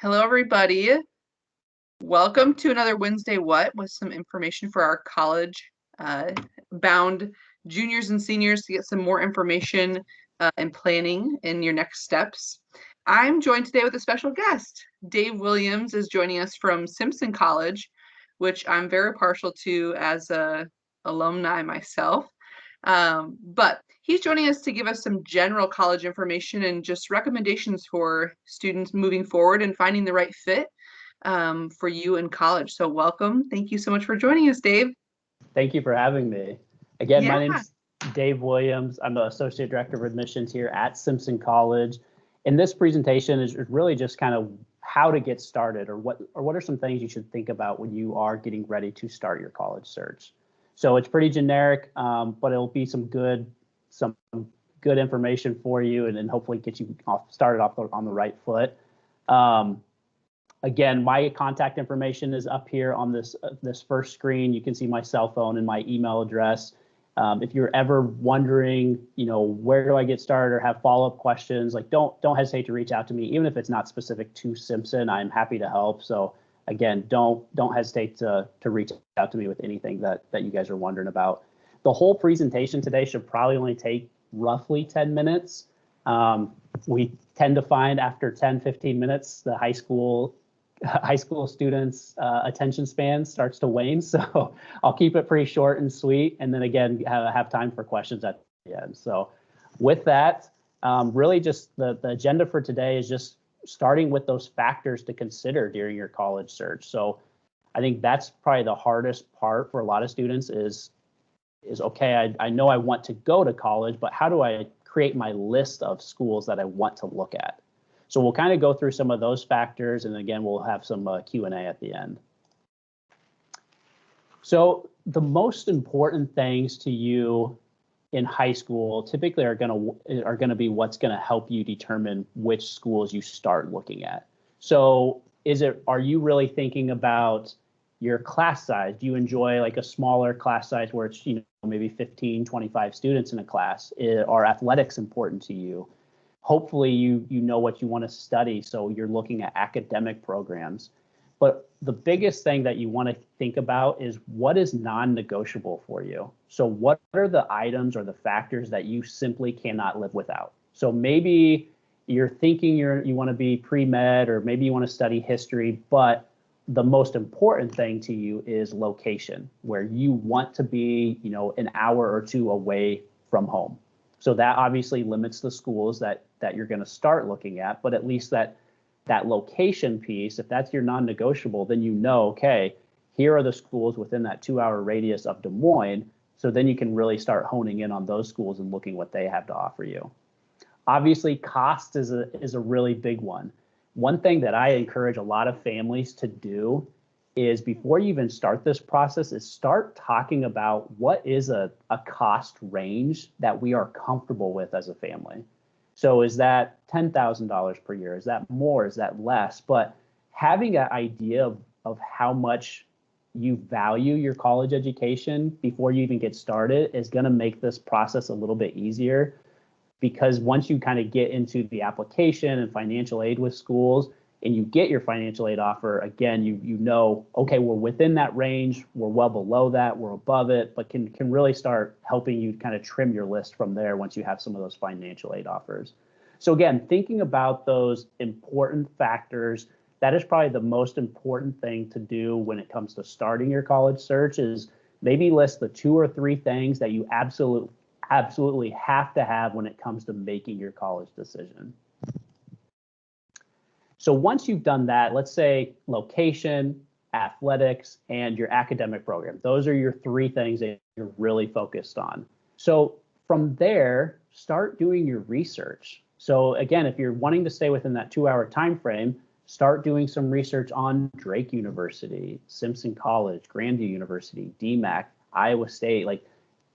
Hello, everybody. Welcome to another Wednesday What with some information for our college bound juniors and seniors to get some more information and planning in your next steps. I'm joined today with a special guest. Dave Williams is joining us from Simpson College, which I'm very partial to as a alumni myself. But he's joining us to give us some general college information and just recommendations for students moving forward and finding the right fit for you in college. So welcome. Thank you so much for joining us, Dave. Thank you for having me. Again, Yeah. my name's Dave Williams. I'm the Associate Director of Admissions here at Simpson College. And this presentation is really just kind of how to get started or what are some things you should think about when you are getting ready to start your college search. So it's pretty generic, but it'll be some good information for you and then hopefully get you started off on the right foot. Again, my contact information is up here on this first screen. You can see my cell phone and my email address. If you're ever wondering, where do I get started or have follow-up questions, like don't hesitate to reach out to me, even if it's not specific to Simpson. I'm happy to help. So again, don't hesitate to reach out to me with anything that you guys are wondering about. The whole presentation today should probably only take roughly 10 minutes. We tend to find after 10, 15 minutes, the high school students' attention span starts to wane. So I'll keep it pretty short and sweet. And then again, have time for questions at the end. So with that, really just the agenda for today is just starting with those factors to consider during your college search. So I think that's probably the hardest part for a lot of students is okay, I know I want to go to college, but how do I create my list of schools that I want to look at? So we'll kind of go through some of those factors, and again, we'll have some Q&A at the end. So the most important things to you in high school typically are going to be what's going to help you determine which schools you start looking at. So are you really thinking about your class size? Do you enjoy like a smaller class size where it's maybe 15, 25 students in a class? Are athletics important to you? Hopefully you know what you want to study, so you're looking at academic programs. But the biggest thing that you want to think about is what is non-negotiable for you. So what are the items or the factors that you simply cannot live without? So maybe you're thinking you want to be pre-med, or maybe you want to study history, but the most important thing to you is location, where you want to be, an hour or two away from home. So that obviously limits the schools that you're going to start looking at, but at least that location piece, if that's your non-negotiable, then okay, here are the schools within that 2-hour radius of Des Moines. So then you can really start honing in on those schools and looking what they have to offer you. Obviously, cost is a really big one. One thing that I encourage a lot of families to do is before you even start this process is start talking about what is a cost range that we are comfortable with as a family. So is that $10,000 per year? Is that more? Is that less? But having an idea of how much you value your college education before you even get started is going to make this process a little bit easier, because once you kind of get into the application and financial aid with schools and you get your financial aid offer, again, you know, okay, we're within that range, we're well below that, we're above it, but can really start helping you kind of trim your list from there once you have some of those financial aid offers. So again, thinking about those important factors, that is probably the most important thing to do when it comes to starting your college search, is maybe list the 2 or 3 things that you absolutely have to have when it comes to making your college decision. So once you've done that, let's say location, athletics, and your academic program. Those are your 3 things that you're really focused on. So from there, start doing your research. So again, if you're wanting to stay within that 2-hour time frame, start doing some research on Drake University, Simpson College, Grandview University, DMACC, Iowa State. Like,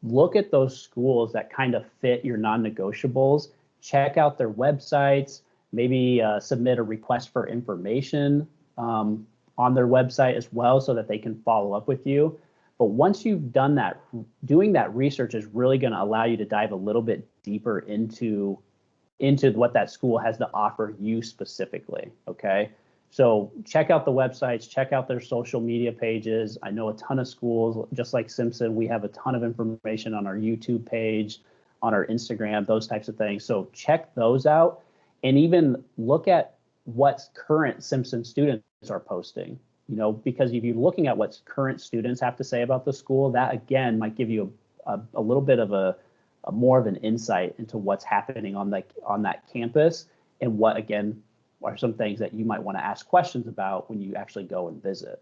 look at those schools that kind of fit your non-negotiables. Check out their websites. Maybe submit a request for information on their website as well, so that they can follow up with you. But once you've done that, doing that research is really going to allow you to dive a little bit deeper into what that school has to offer you specifically. Okay, So check out the websites, check out their social media pages. I know a ton of schools, just like Simpson, we have a ton of information on our YouTube page, on our Instagram, those types of things. So check those out and even look at what current Simpson students are posting, because if you're looking at what current students have to say about the school, that again might give you a little bit of a more of an insight into what's happening on that campus and what, again, are some things that you might want to ask questions about when you actually go and visit.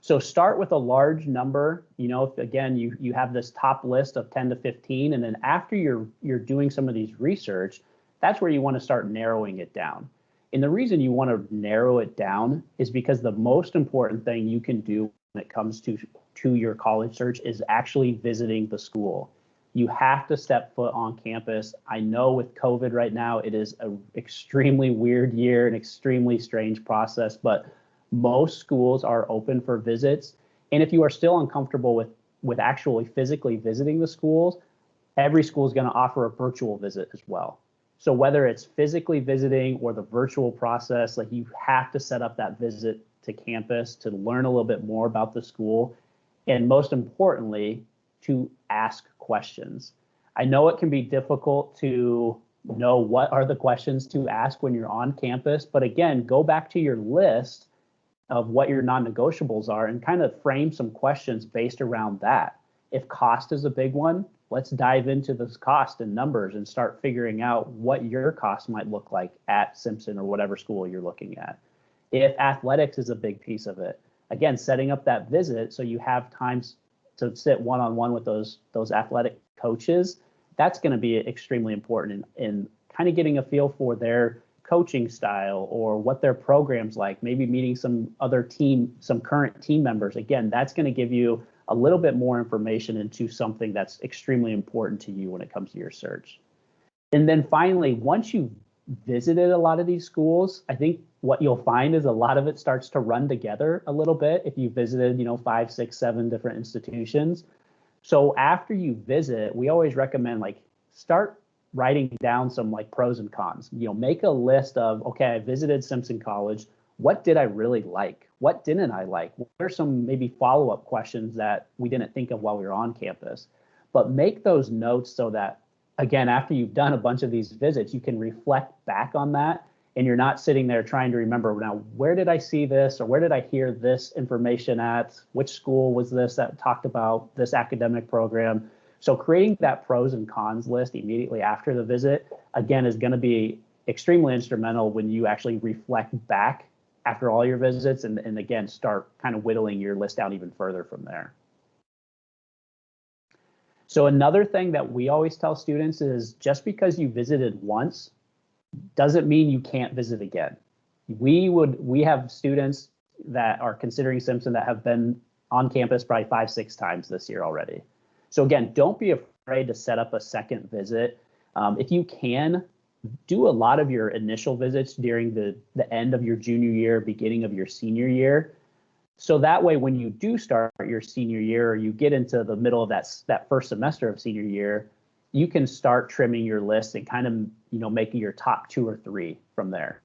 So start with a large number. If again you have this top list of 10 to 15, and then after you're doing some of these research, that's where you want to start narrowing it down. And the reason you want to narrow it down is because the most important thing you can do when it comes to your college search is actually visiting the school. You have to step foot on campus. I know with COVID right now, it is an extremely weird year, an extremely strange process, but most schools are open for visits. And if you are still uncomfortable with actually physically visiting the schools, every school is going to offer a virtual visit as well. So whether it's physically visiting or the virtual process, like you have to set up that visit to campus to learn a little bit more about the school. And most importantly, to ask questions. I know it can be difficult to know what are the questions to ask when you're on campus, but again, go back to your list of what your non-negotiables are and kind of frame some questions based around that. If cost is a big one, let's dive into this cost and numbers and start figuring out what your cost might look like at Simpson or whatever school you're looking at. If athletics is a big piece of it, again, setting up that visit so you have times to sit one-on-one with those athletic coaches, that's going to be extremely important in kind of getting a feel for their coaching style or what their program's like, maybe meeting some current team members. Again, that's going to give you a little bit more information into something that's extremely important to you when it comes to your search. And then finally, once you've visited a lot of these schools, I think what you'll find is a lot of it starts to run together a little bit if you visited, 5, 6, 7 different institutions. So after you visit, we always recommend start writing down some pros and cons. Make a list of, okay, I visited Simpson College. What did I really like? What didn't I like? What are some maybe follow-up questions that we didn't think of while we were on campus? But make those notes so that, again, after you've done a bunch of these visits, you can reflect back on that and you're not sitting there trying to remember, now, where did I see this or where did I hear this information at? Which school was this that talked about this academic program? So creating that pros and cons list immediately after the visit, again, is going to be extremely instrumental when you actually reflect back after all your visits and again, start kind of whittling your list down even further from there. So another thing that we always tell students is just because you visited once doesn't mean you can't visit again. We have students that are considering Simpson that have been on campus probably 5, 6 times this year already. So again, don't be afraid to set up a second visit. If you can, do a lot of your initial visits during the end of your junior year, beginning of your senior year. So that way, when you do start your senior year or you get into the middle of that first semester of senior year, you can start trimming your list and kind of, making your top 2 or 3 from there.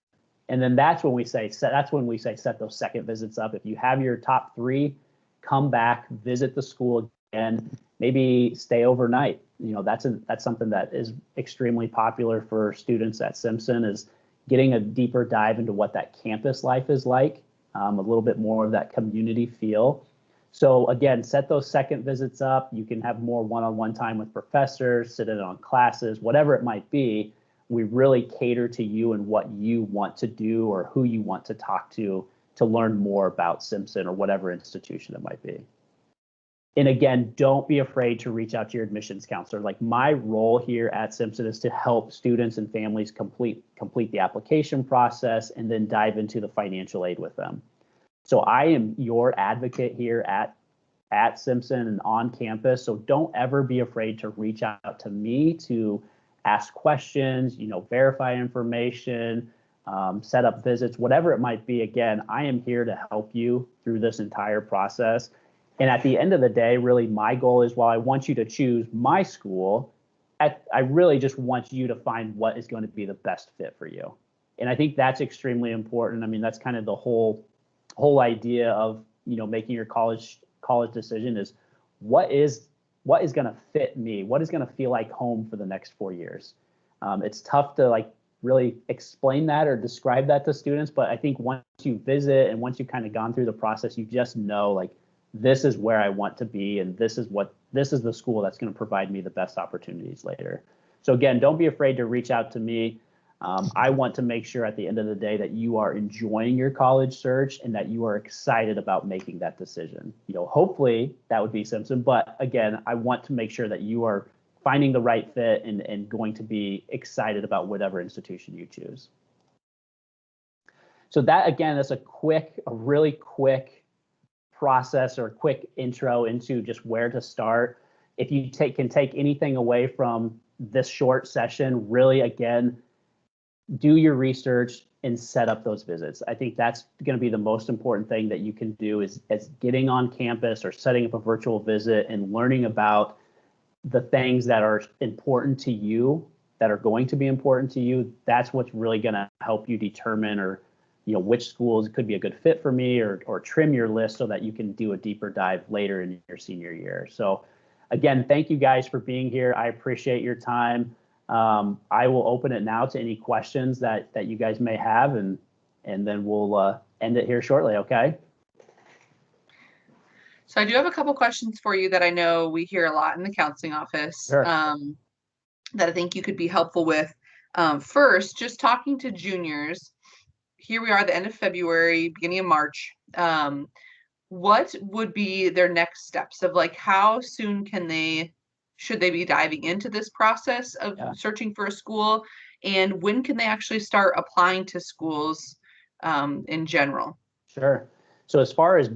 And then that's when we say set those second visits up. If you have your top 3, come back, visit the school again, maybe stay overnight. That's something that is extremely popular for students at Simpson, is getting a deeper dive into what that campus life is like, a little bit more of that community feel. So again, set those second visits up. You can have more one-on-one time with professors, sit in on classes, whatever it might be. We really cater to you and what you want to do or who you want to talk to learn more about Simpson or whatever institution it might be. And again, don't be afraid to reach out to your admissions counselor. My role here at Simpson is to help students and families complete the application process and then dive into the financial aid with them. So I am your advocate here at Simpson and on campus. So don't ever be afraid to reach out to me to ask questions, verify information, set up visits, whatever it might be. Again, I am here to help you through this entire process. And at the end of the day, really, my goal is, while I want you to choose my school, I really just want you to find what is going to be the best fit for you. And I think that's extremely important. I mean, that's kind of the whole idea of, making your college decision is what is going to fit me, what is going to feel like home for the next 4 years. It's tough to like really explain that or describe that to students, but I think once you visit and once you've kind of gone through the process, you just know like this is where I want to be, and this is the school that's going to provide me the best opportunities later. So again, don't be afraid to reach out to me. I want to make sure at the end of the day that you are enjoying your college search and that you are excited about making that decision. Hopefully that would be Simpson, but again, I want to make sure that you are finding the right fit and going to be excited about whatever institution you choose. So that, again, that's a really quick process or quick intro into just where to start. If you can take anything away from this short session, really, again, do your research and set up those visits. I think that's going to be the most important thing that you can do is getting on campus or setting up a virtual visit and learning about the things that are important to you, that are going to be important to you. That's what's really going to help you determine or which schools could be a good fit for me, or trim your list so that you can do a deeper dive later in your senior year. So again, thank you guys for being here. I appreciate your time. I will open it now to any questions that you guys may have, and then we'll end it here shortly. Okay. So I do have a couple questions for you that I know we hear a lot in the counseling office. Sure. That I think you could be helpful with. First, just talking to juniors. Here we are, the end of February, beginning of March. What would be their next steps of like how soon should they be diving into this process of searching for a school, and when can they actually start applying to schools in general? Sure. So as far as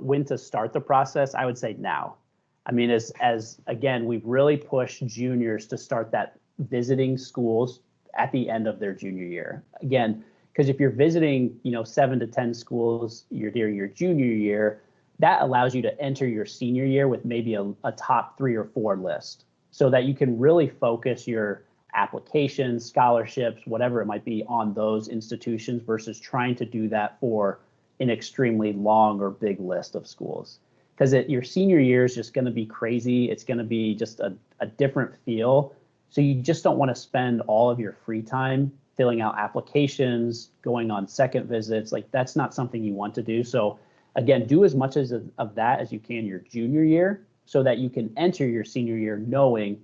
when to start the process, I would say now. I mean, as again, we've really pushed juniors to start that visiting schools at the end of their junior year. Again, because if you're visiting, 7 to 10 schools during your junior year, that allows you to enter your senior year with maybe a top 3 or 4 list, so that you can really focus your applications, scholarships, whatever it might be, on those institutions versus trying to do that for an extremely long or big list of schools. Because your senior year is just going to be crazy. It's going to be just a different feel. So you just don't want to spend all of your free time filling out applications, going on second visits. Like that's not something you want to do. So again, do as much of that as you can your junior year so that you can enter your senior year knowing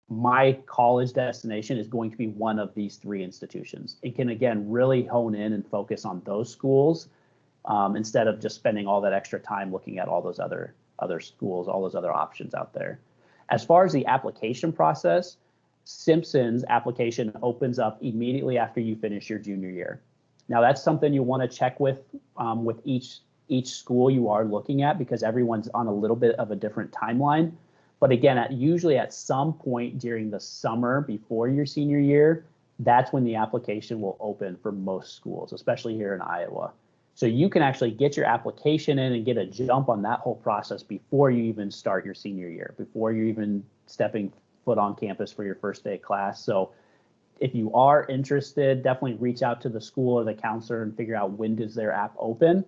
my college destination is going to be one of these 3 institutions. It can, again, really hone in and focus on those schools instead of just spending all that extra time looking at all those other schools, all those other options out there. As far as the application process, Simpson's application opens up immediately after you finish your junior year. Now that's something you want to check with each school you are looking at, because everyone's on a little bit of a different timeline. But again, usually at some point during the summer before your senior year, that's when the application will open for most schools, especially here in Iowa. So you can actually get your application in and get a jump on that whole process before you even start your senior year, before you're even stepping foot on campus for your first day of class. So if you are interested, definitely reach out to the school or the counselor and figure out when does their app open,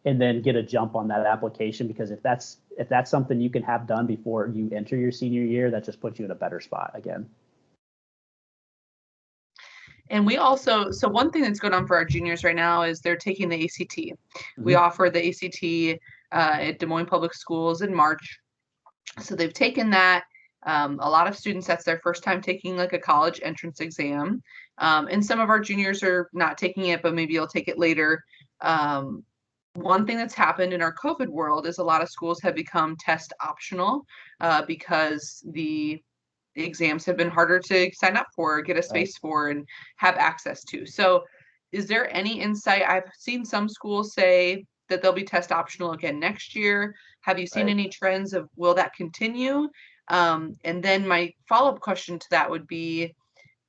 and then get a jump on that application, because if that's something you can have done before you enter your senior year, that just puts you in a better spot again. And so one thing that's going on for our juniors right now is they're taking the ACT. Mm-hmm. We offer the ACT at Des Moines Public Schools in March. So they've taken that. A lot of students, that's their first time taking like a college entrance exam. And some of our juniors are not taking it, but maybe you'll take it later. One thing that's happened in our COVID world is a lot of schools have become test optional because the exams have been harder to sign up for, get a space for, and have access to. So is there any insight? I've seen some schools say that they'll be test optional again next year. Have you seen any trends of will that continue? And then my follow-up question to that would be,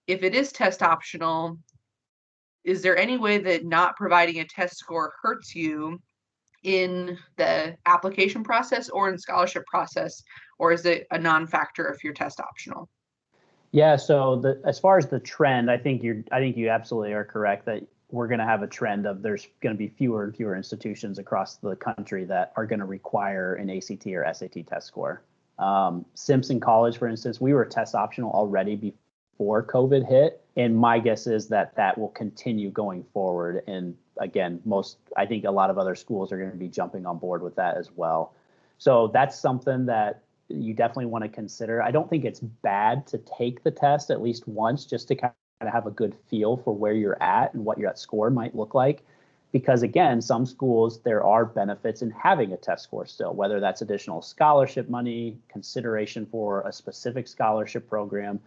if it is test optional, is there any way that not providing a test score hurts you in the application process or in scholarship process, or is it a non-factor if you're test optional? Yeah, so as far as the trend, I think you absolutely are correct that we're going to have a trend of there's going to be fewer and fewer institutions across the country that are going to require an ACT or SAT test score. Simpson College, for instance, we were test optional already before COVID hit, and my guess is that that will continue going forward. And again, I think a lot of other schools are going to be jumping on board with that as well. So that's something that you definitely want to consider. I don't think it's bad to take the test at least once just to kind of have a good feel for where you're at and what your score might look like. Because again, some schools, there are benefits in having a test score still, whether that's additional scholarship money, consideration for a specific scholarship program.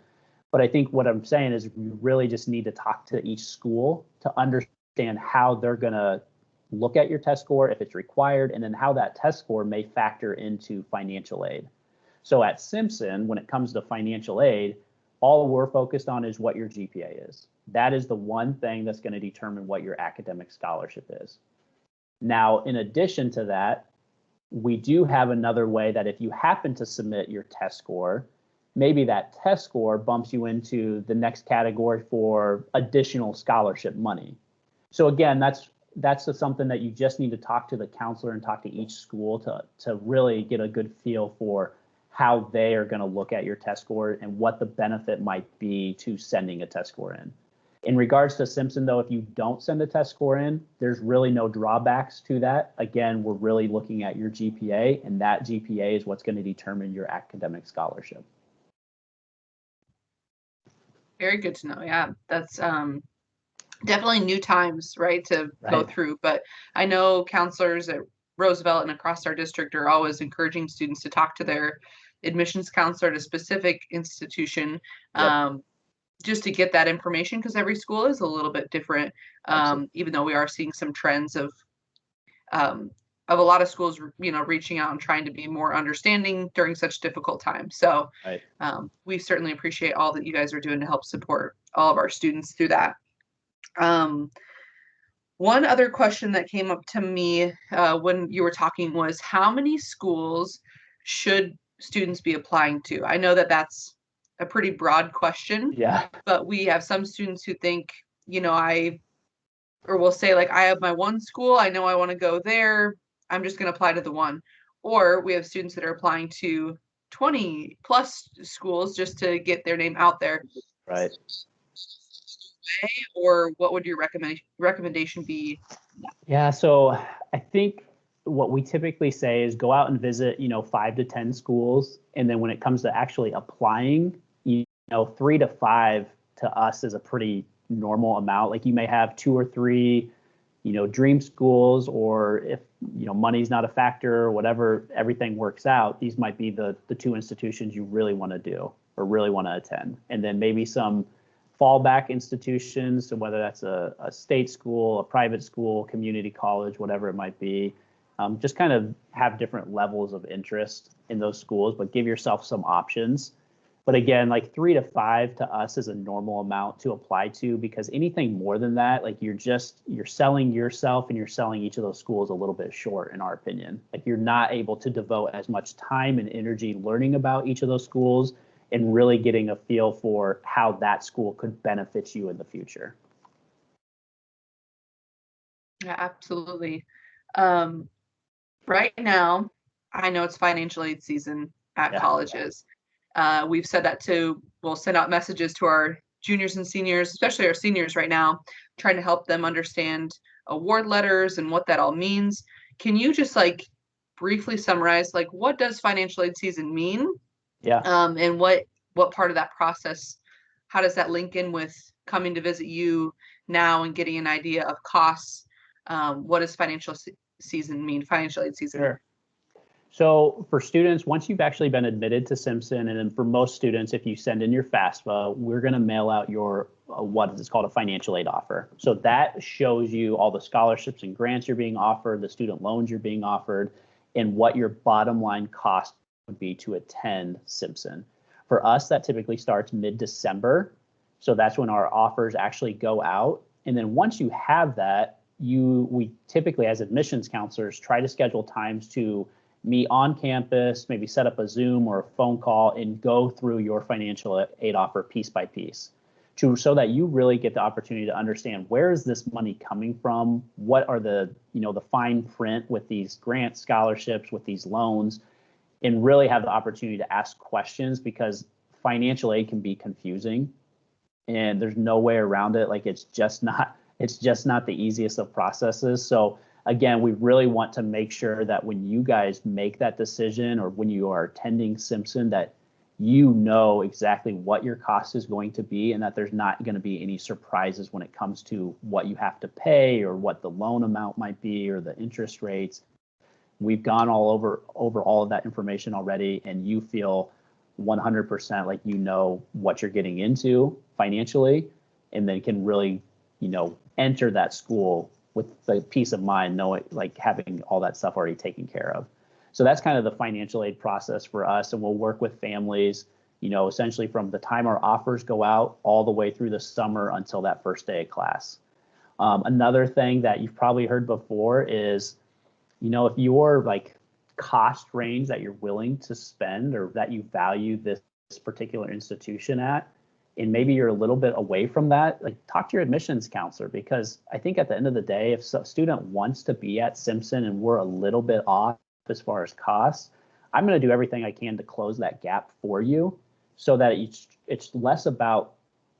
But I think what I'm saying is you really just need to talk to each school to understand how they're going to look at your test score, if it's required, and then how that test score may factor into financial aid. So at Simpson, when it comes to financial aid, all we're focused on is what your GPA is. That is the one thing that's going to determine what your academic scholarship is. Now, in addition to that, we do have another way that if you happen to submit your test score, maybe that test score bumps you into the next category for additional scholarship money. So again, that's something that you just need to talk to the counselor and talk to each school to really get a good feel for how they are going to look at your test score and what the benefit might be to sending a test score in. In regards to Simpson, though, if you don't send a test score in, there's really no drawbacks to that. Again, we're really looking at your GPA, and that GPA is what's going to determine your academic scholarship. Very good to know. Yeah, that's definitely new times, right, to go through. But I know counselors at Roosevelt and across our district are always encouraging students to talk to their admissions counselor at a specific institution, just to get that information, because every school is a little bit different. Even though we are seeing some trends of a lot of schools, reaching out and trying to be more understanding during such difficult times. So we certainly appreciate all that you guys are doing to help support all of our students through that. One other question that came up to me when you were talking was, how many schools should students be applying to? I know that that's a pretty broad question, but we have some students who think, will say, like, I have my one school, I know I want to go there, I'm just going to apply to the one. Or we have students that are applying to 20 plus schools just to get their name out there. Right. Or what would your recommendation be? Yeah, so I think what we typically say is go out and visit, 5 to 10 schools. And then when it comes to actually applying, 3 to 5 to us is a pretty normal amount. Like you may have 2 or 3, dream schools, or if, money's not a factor or whatever, everything works out. These might be the 2 institutions you really want to do or really want to attend. And then maybe some fallback institutions, so whether that's a state school, a private school, community college, whatever it might be, just kind of have different levels of interest in those schools, but give yourself some options. But again, like 3 to 5 to us is a normal amount to apply to, because anything more than that, like you're selling yourself and you're selling each of those schools a little bit short, in our opinion. Like you're not able to devote as much time and energy learning about each of those schools and really getting a feel for how that school could benefit you in the future. Yeah, absolutely. Right now, I know it's financial aid season at colleges. We've said that we'll send out messages to our juniors and seniors, especially our seniors right now, trying to help them understand award letters and what that all means. Can you just briefly summarize, what does financial aid season mean? And what part of that process, how does that link in with coming to visit you now and getting an idea of costs? What does financial season mean, financial aid season? Sure. So for students, once you've actually been admitted to Simpson, and then for most students, if you send in your FAFSA, we're going to mail out your what is called a financial aid offer. So that shows you all the scholarships and grants you're being offered, the student loans you're being offered, and what your bottom line cost would be to attend Simpson. For us, that typically starts mid-December. So that's when our offers actually go out. And then once you have that, we typically, as admissions counselors, try to schedule times to meet on campus, maybe set up a Zoom or a phone call and go through your financial aid offer piece by piece so that you really get the opportunity to understand where is this money coming from? What are the fine print with these grant scholarships, with these loans, and really have the opportunity to ask questions, because financial aid can be confusing and there's no way around it. Like it's just not the easiest of processes. So again, we really want to make sure that when you guys make that decision or when you are attending Simpson, that you know exactly what your cost is going to be and that there's not going to be any surprises when it comes to what you have to pay or what the loan amount might be or the interest rates. We've gone over all of that information already, and you feel 100% like you know what you're getting into financially, and then can really, enter that school with the peace of mind, knowing like having all that stuff already taken care of. So that's kind of the financial aid process for us, and we'll work with families, essentially from the time our offers go out all the way through the summer until that first day of class. Another thing that you've probably heard before is, if your like cost range that you're willing to spend or that you value this particular institution at, and maybe you're a little bit away from that, like talk to your admissions counselor, because I think at the end of the day, if a student wants to be at Simpson and we're a little bit off as far as costs, I'm going to do everything I can to close that gap for you so that it's less about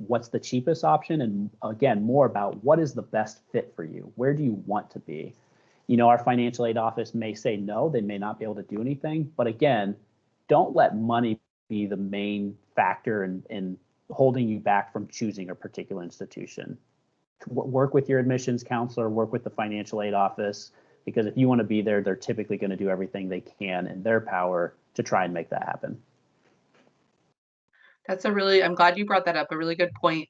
what's the cheapest option and again, more about what is the best fit for you. Where do you want to be? Our financial aid office may say no, they may not be able to do anything. But again, don't let money be the main factor in holding you back from choosing a particular institution. Work with your admissions counselor, work with the financial aid office, because if you want to be there, they're typically going to do everything they can in their power to try and make that happen. I'm glad you brought that up, a really good point.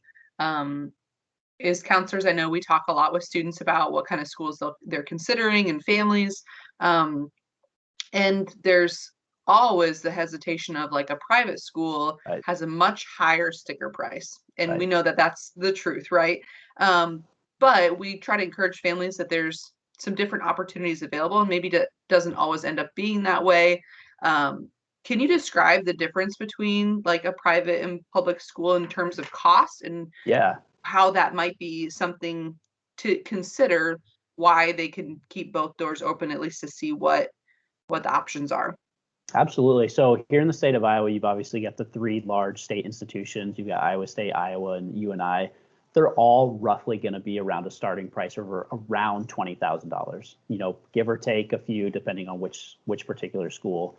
Is counselors, I know we talk a lot with students about what kind of schools they're considering and families. And there's always the hesitation of like a private school Right. has a much higher sticker price. And Right. we know that that's the truth, right? But we try to encourage families that there's some different opportunities available, and maybe that doesn't always end up being that way. Can you describe the difference between like a private and public school in terms of cost and Yeah. how that might be something to consider, why they can keep both doors open, at least to see what the options are? Absolutely. So here in the state of Iowa, you've obviously got the three large state institutions. You've got Iowa State, Iowa, and UNI. They're all roughly going to be around a starting price of around $20,000, give or take a few, depending on which particular school.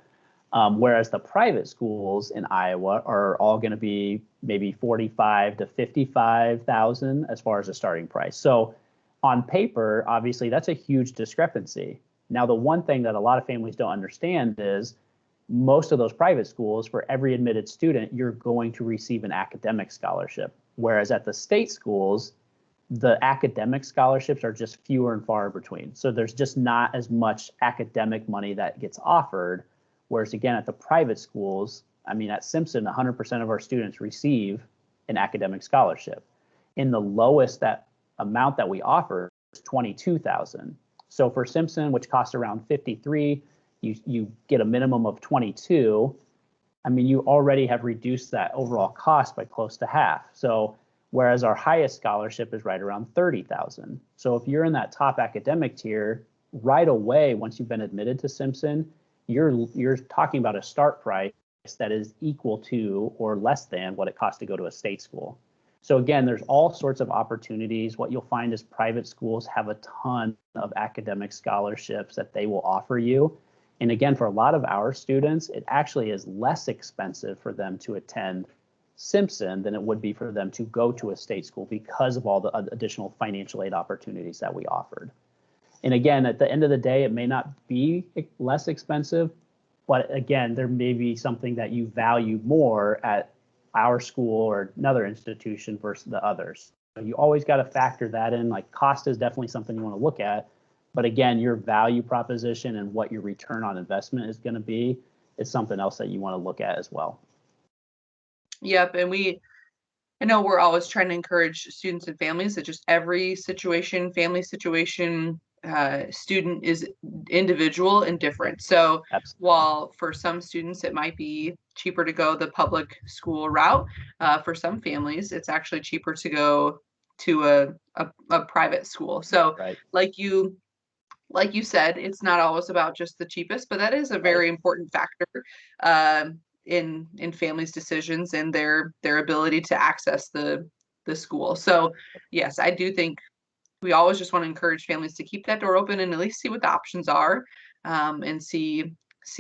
Whereas the private schools in Iowa are all going to be maybe 45 to 55,000 as far as a starting price. So on paper, obviously, that's a huge discrepancy. Now, the one thing that a lot of families don't understand is most of those private schools, for every admitted student, you're going to receive an academic scholarship. Whereas at the state schools, the academic scholarships are just fewer and far between. So there's just not as much academic money that gets offered. Whereas again, at the private schools, at Simpson, 100% of our students receive an academic scholarship. In the lowest amount that we offer is $22,000. So for Simpson, which costs around $53,000, you get a minimum of $22,000. You already have reduced that overall cost by close to half. So whereas our highest scholarship is right around $30,000. So if you're in that top academic tier, right away, once you've been admitted to Simpson, you're talking about a start price that is equal to or less than what it costs to go to a state school. So again, there's all sorts of opportunities. What you'll find is private schools have a ton of academic scholarships that they will offer you. And again, for a lot of our students, it actually is less expensive for them to attend Simpson than it would be for them to go to a state school because of all the additional financial aid opportunities that we offered. And again, at the end of the day, it may not be less expensive, but again, there may be something that you value more at our school or another institution versus the others. So you always got to factor that in. Like cost is definitely something you want to look at. But again, your value proposition and what your return on investment is going to be is something else that you want to look at as well. Yep. And I know we're always trying to encourage students and families that just every situation, family situation, student is individual and different. So Absolutely. while for some students it might be cheaper to go the public school route, for some families it's actually cheaper to go to a private school. So Right. like you said, it's not always about just the cheapest, but that is a Right. very important factor in families' decisions and their ability to access the school. So yes, I do think we always just want to encourage families to keep that door open and at least see what the options are, and see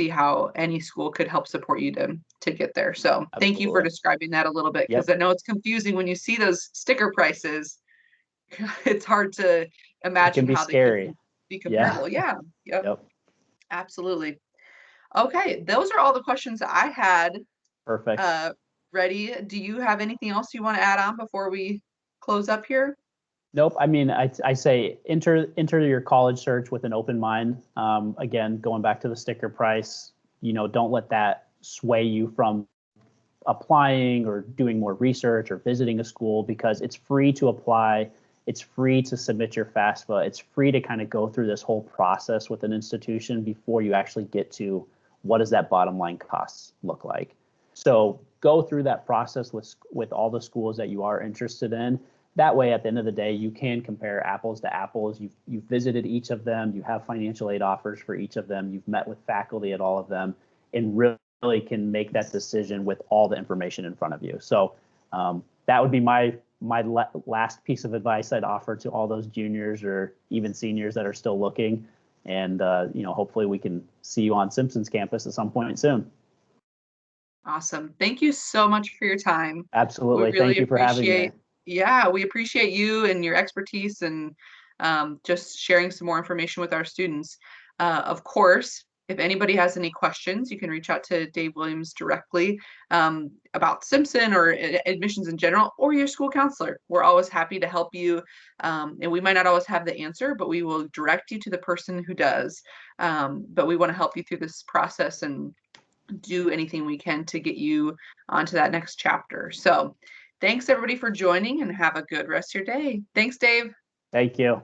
how any school could help support you to get there. So thank you for Absolutely. describing that a little bit, because Yep. I know it's confusing when you see those sticker prices. It's hard to It can imagine be how they could scary. be Yeah. comparable. Yeah, yep, Yep. absolutely. Okay, those are all the questions I had Perfect. uh, ready. Do you have anything else you want to add on before we close up here? Nope. I mean, I say enter your college search with an open mind. Again, going back to the sticker price, don't let that sway you from applying or doing more research or visiting a school, because it's free to apply. It's free to submit your FAFSA. It's free to kind of go through this whole process with an institution before you actually get to what does that bottom line costs look like. So go through that process with all the schools that you are interested in. That way, at the end of the day, you can compare apples to apples. You've visited each of them. You have financial aid offers for each of them. You've met with faculty at all of them, and really can make that decision with all the information in front of you. So that would be my last piece of advice I'd offer to all those juniors or even seniors that are still looking. And hopefully we can see you on Simpson's campus at some point soon. Awesome. Thank you so much for your time. We Absolutely. really Thank you for having me. appreciate, yeah, we appreciate you and your expertise and just sharing some more information with our students. Of course, if anybody has any questions, you can reach out to Dave Williams directly, about Simpson or admissions in general, or your school counselor. We're always happy to help you. And we might not always have the answer, but we will direct you to the person who does. But we want to help you through this process and do anything we can to get you onto that next chapter. So thanks everybody for joining, and have a good rest of your day. Thanks, Dave. Thank you.